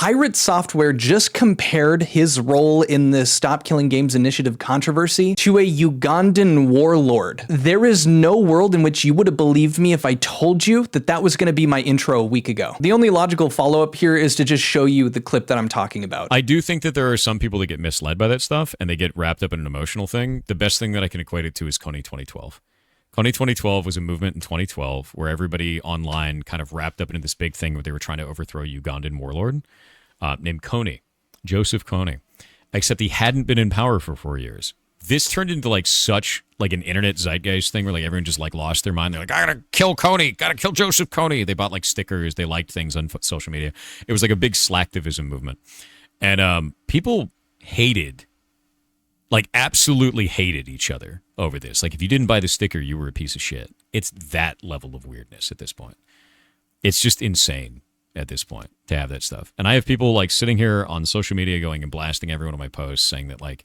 Pirate Software just compared his role in the Stop Killing Games Initiative controversy to a Ugandan warlord. There is no world in which you would have believed me if I told you that that was going to be my intro a week ago. The only logical follow-up here is to just show you the clip that I'm talking about. I do think that there are some people that get misled by that stuff and they get wrapped up in an emotional thing. The best thing that I can equate it to is Kony 2012. Kony 2012 was a movement in 2012 where everybody online kind of wrapped up into this big thing where they were trying to overthrow a Ugandan warlord named Kony, Joseph Kony, except he hadn't been in power for 4 years. This turned into like such like an internet zeitgeist thing where like everyone just like lost their mind. They're like, I gotta kill Kony, gotta kill Joseph Kony. They bought like stickers, they liked things on social media. It was like a big slacktivism movement. And people hated, like absolutely hated each other over this. Like if you didn't buy the sticker, you were a piece of shit. It's that level of weirdness at this point. It's just insane at this point to have that stuff. And I have people like sitting here on social media going and blasting every one of my posts saying that like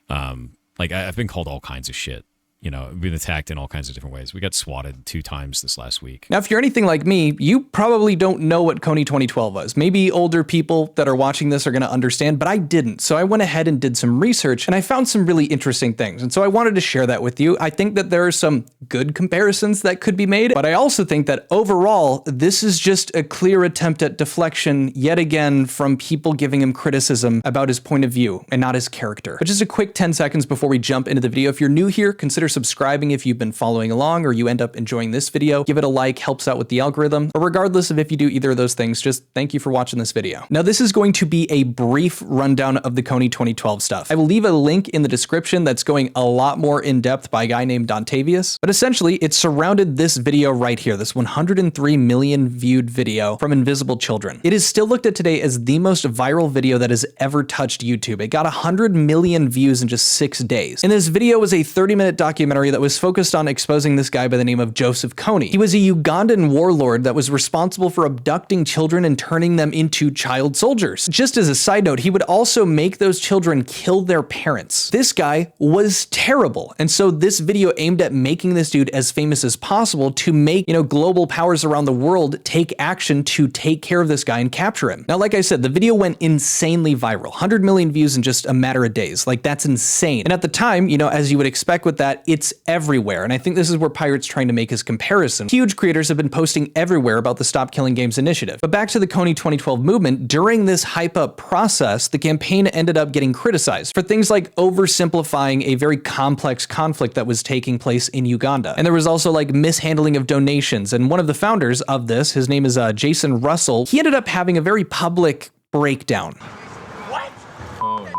I've been called all kinds of shit. You know, been attacked in all kinds of different ways. We got swatted 2 times this last week. Now, if you're anything like me, you probably don't know what Kony 2012 was. Maybe older people that are watching this are going to understand, but I didn't. So I went ahead and did some research and I found some really interesting things. And so I wanted to share that with you. I think that there are some good comparisons that could be made, but I also think that overall, this is just a clear attempt at deflection yet again from people giving him criticism about his point of view and not his character. But just a quick 10 seconds before we jump into the video. If you're new here, consider subscribing if you've been following along or you end up enjoying this video. Give it a like, helps out with the algorithm. But regardless of if you do either of those things, just thank you for watching this video. Now, this is going to be a brief rundown of the Kony 2012 stuff. I will leave a link in the description that's going a lot more in depth by a guy named Dontavius. But essentially, it surrounded this video right here, this 103 million viewed video from Invisible Children. It is still looked at today as the most viral video that has ever touched YouTube. It got 100 million views in just 6 days. And this video was a 30-minute documentary that was focused on exposing this guy by the name of Joseph Kony. He was a Ugandan warlord that was responsible for abducting children and turning them into child soldiers. Just as a side note, he would also make those children kill their parents. This guy was terrible. And so this video aimed at making this dude as famous as possible to make, global powers around the world take action to take care of this guy and capture him. Now, like I said, the video went insanely viral, 100 million views in just a matter of days. Like that's insane. And at the time, as you would expect with that, it's everywhere. And I think this is where Pirate's trying to make his comparison. Huge creators have been posting everywhere about the Stop Killing Games initiative. But back to the Kony 2012 movement, during this hype up process, the campaign ended up getting criticized for things like oversimplifying a very complex conflict that was taking place in Uganda. And there was also like mishandling of donations. And one of the founders of this, his name is Jason Russell, he ended up having a very public breakdown. What? Oh no.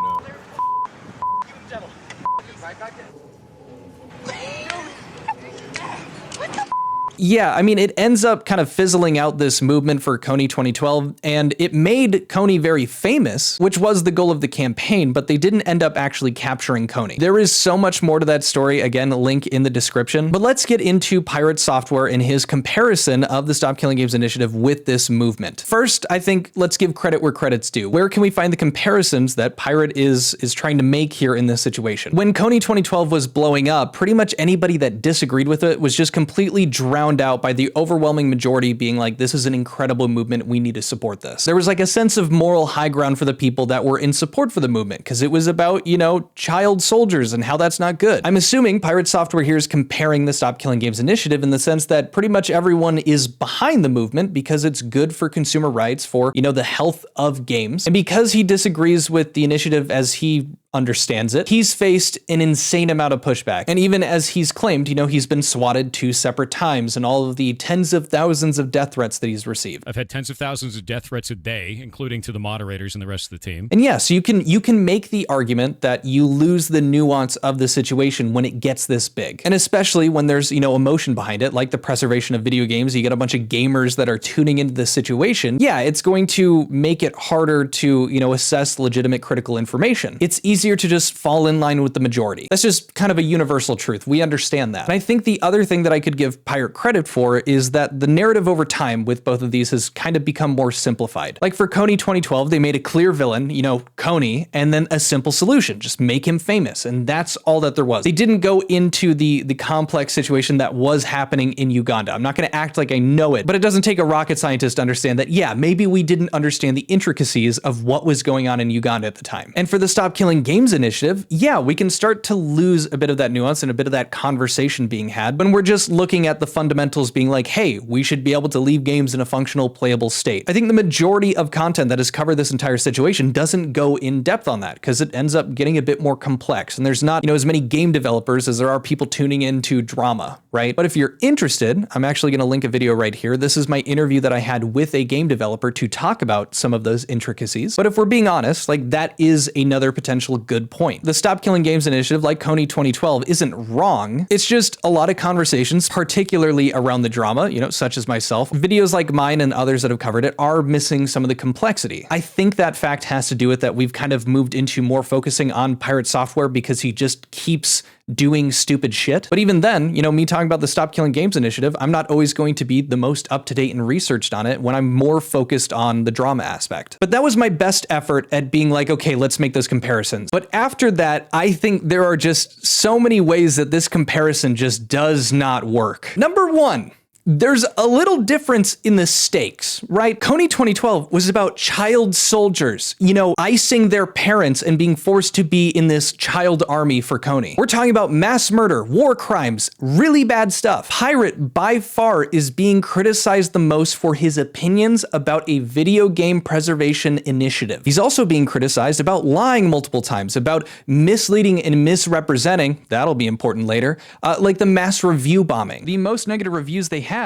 Yeah, I mean, it ends up kind of fizzling out this movement for Kony 2012, and it made Kony very famous, which was the goal of the campaign, but they didn't end up actually capturing Kony. There is so much more to that story, again, link in the description, but let's get into Pirate Software and his comparison of the Stop Killing Games initiative with this movement. First, I think let's give credit where credit's due. Where can we find the comparisons that Pirate is trying to make here in this situation? When Kony 2012 was blowing up, pretty much anybody that disagreed with it was just completely drowned out by the overwhelming majority being like, this is an incredible movement, we need to support this. There was like a sense of moral high ground for the people that were in support for the movement because it was about, child soldiers and how that's not good. I'm assuming Pirate Software here is comparing the Stop Killing Games initiative in the sense that pretty much everyone is behind the movement because it's good for consumer rights, for, the health of games. And because he disagrees with the initiative as he understands it, he's faced an insane amount of pushback. And even as he's claimed, he's been swatted 2 separate times and all of the tens of thousands of death threats that he's received. I've had tens of thousands of death threats a day, including to the moderators and the rest of the team. And yes, you can make the argument that you lose the nuance of the situation when it gets this big. And especially when there's, emotion behind it, like the preservation of video games, you get a bunch of gamers that are tuning into this situation. Yeah, it's going to make it harder to, assess legitimate critical information. It's easy easier to just fall in line with the majority. That's just kind of a universal truth. We understand that. And I think the other thing that I could give Pirate credit for is that the narrative over time with both of these has kind of become more simplified. Like for Kony 2012, they made a clear villain, you know, Kony, and then a simple solution, just make him famous. And that's all that there was. They didn't go into the complex situation that was happening in Uganda. I'm not going to act like I know it, but it doesn't take a rocket scientist to understand that, yeah, maybe we didn't understand the intricacies of what was going on in Uganda at the time. And for the Stop Killing Games initiative, yeah, we can start to lose a bit of that nuance and a bit of that conversation being had when we're just looking at the fundamentals being like, hey, we should be able to leave games in a functional, playable state. I think the majority of content that has covered this entire situation doesn't go in depth on that because it ends up getting a bit more complex. And there's not, you know, as many game developers as there are people tuning into drama, right? But if you're interested, I'm actually going to link a video right here. This is my interview that I had with a game developer to talk about some of those intricacies. But if we're being honest, like that is another potential good point. The Stop Killing Games initiative, like Kony 2012, isn't wrong. It's just a lot of conversations, particularly around the drama, you know, such as myself. Videos like mine and others that have covered it are missing some of the complexity. I think that fact has to do with that we've kind of moved into more focusing on Pirate Software because he just keeps doing stupid shit. But even then, you know, me talking about the Stop Killing Games initiative, I'm not always going to be the most up-to-date and researched on it when I'm more focused on the drama aspect. But that was my best effort at being like, okay, let's make those comparisons. But after that, I think there are just so many ways that this comparison just does not work. Number one, there's a little difference in the stakes, right? Kony 2012 was about child soldiers, you know, icing their parents and being forced to be in this child army for Kony. We're talking about mass murder, war crimes, really bad stuff. Pirate by far is being criticized the most for his opinions about a video game preservation initiative. He's also being criticized about lying multiple times, about misleading and misrepresenting, that'll be important later, like the mass review bombing. The most negative reviews they had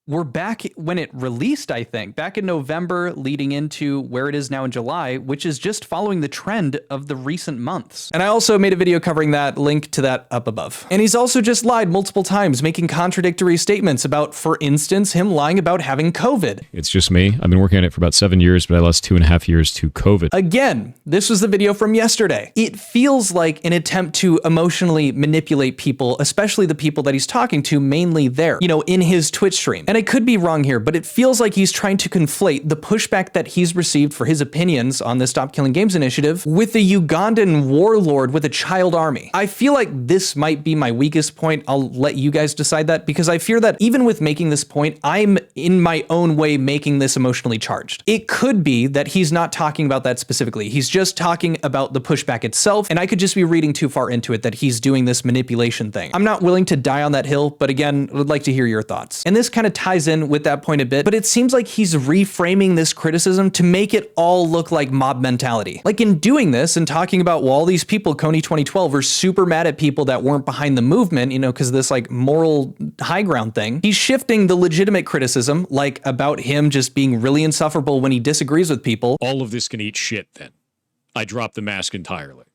were back when it released, I think, back in November leading into where it is now in July, which is just following the trend of the recent months. And I also made a video covering that, link to that up above. And he's also just lied multiple times, making contradictory statements about, for instance, him lying about having COVID. It's just me. I've been working on it for about 7 years, but I lost 2.5 years to COVID. Again, this was the video from yesterday. It feels like an attempt to emotionally manipulate people, especially the people that he's talking to mainly there, you know, in his Twitch stream. And I could be wrong here, but it feels like he's trying to conflate the pushback that he's received for his opinions on the Stop Killing Games initiative with a Ugandan warlord with a child army. I feel like this might be my weakest point. I'll let you guys decide that because I fear that even with making this point, I'm in my own way making this emotionally charged. It could be that he's not talking about that specifically. He's just talking about the pushback itself, and I could just be reading too far into it that he's doing this manipulation thing. I'm not willing to die on that hill, but again, would like to hear your thoughts. And this kind of ties in with that point a bit, but it seems like he's reframing this criticism to make it all look like mob mentality. Like in doing this and talking about, well, all these people, Kony 2012, were super mad at people that weren't behind the movement, you know, because this like moral high ground thing. He's shifting the legitimate criticism, like about him just being really insufferable when he disagrees with people. All of this can eat shit then. I drop the mask entirely.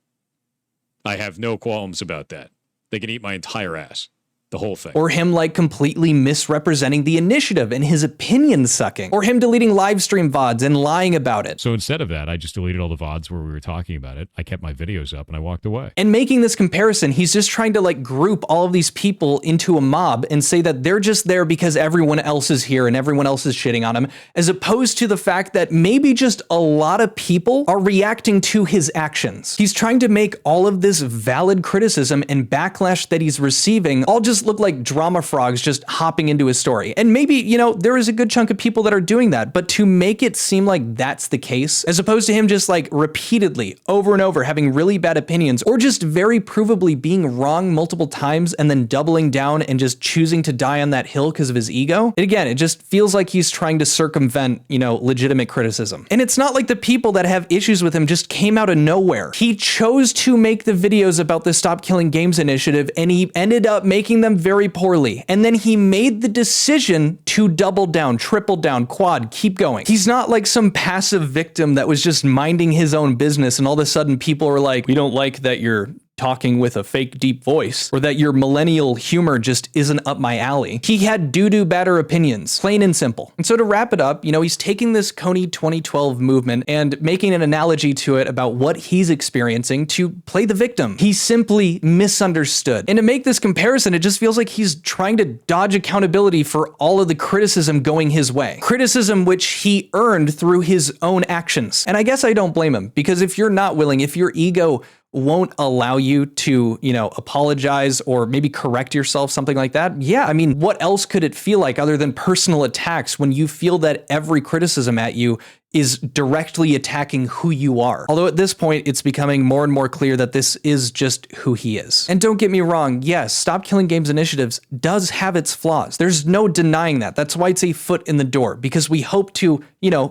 I have no qualms about that. They can eat my entire ass. The whole thing. Or him like completely misrepresenting the initiative and his opinion sucking. Or him deleting live stream VODs and lying about it. So instead of that, I just deleted all the VODs where we were talking about it. I kept my videos up and I walked away. And making this comparison, he's just trying to like group all of these people into a mob and say that they're just there because everyone else is here and everyone else is shitting on him, as opposed to the fact that maybe just a lot of people are reacting to his actions. He's trying to make all of this valid criticism and backlash that he's receiving all just look like drama frogs just hopping into his story. And maybe, you know, there is a good chunk of people that are doing that, but to make it seem like that's the case, as opposed to him just like repeatedly over and over having really bad opinions or just very provably being wrong multiple times and then doubling down and just choosing to die on that hill because of his ego. And again, it just feels like he's trying to circumvent, you know, legitimate criticism. And it's not like the people that have issues with him just came out of nowhere. He chose to make the videos about the Stop Killing Games initiative and he ended up making them very poorly. And then he made the decision to double down, triple down, quad, keep going. He's not like some passive victim that was just minding his own business and all of a sudden people were like, we don't like that you're talking with a fake deep voice, or that your millennial humor just isn't up my alley. He had doo-doo batter opinions, plain and simple. And so to wrap it up, he's taking this Kony 2012 movement and making an analogy to it about what he's experiencing to play the victim. He simply misunderstood. And to make this comparison, it just feels like he's trying to dodge accountability for all of the criticism going his way. Criticism which he earned through his own actions. And I guess I don't blame him, because if you're not willing, if your ego won't allow you to, apologize or maybe correct yourself, something like that. Yeah, I mean, what else could it feel like other than personal attacks when you feel that every criticism at you is directly attacking who you are? Although at this point, it's becoming more and more clear that this is just who he is. And don't get me wrong, yes, Stop Killing Games initiatives does have its flaws. There's no denying that. That's why it's a foot in the door, because we hope to,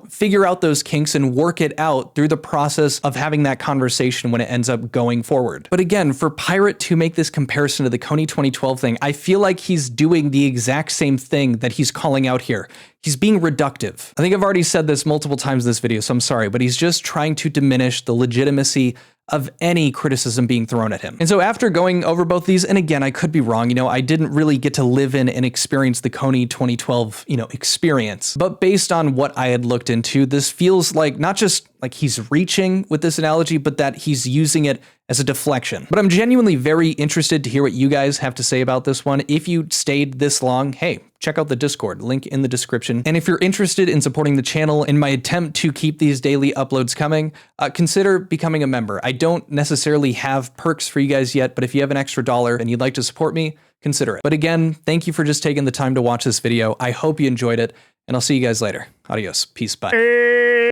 figure out those kinks and work it out through the process of having that conversation when it ends up going forward. But again, for Pirate to make this comparison to the Kony 2012 thing, I feel like he's doing the exact same thing that he's calling out here. He's being reductive. I think I've already said this multiple times in this video, so I'm sorry, but he's just trying to diminish the legitimacy of any criticism being thrown at him. And so after going over both these, and again, I could be wrong, I didn't really get to live in and experience the Kony 2012, experience. But based on what I had looked into, this feels like not just like he's reaching with this analogy, but that he's using it as a deflection. But I'm genuinely very interested to hear what you guys have to say about this one. If you stayed this long, hey, check out the Discord, link in the description. And if you're interested in supporting the channel in my attempt to keep these daily uploads coming, consider becoming a member. I don't necessarily have perks for you guys yet, but if you have an extra $1 and you'd like to support me, consider it. But again, thank you for just taking the time to watch this video. I hope you enjoyed it, and I'll see you guys later. Adios. Peace. Bye.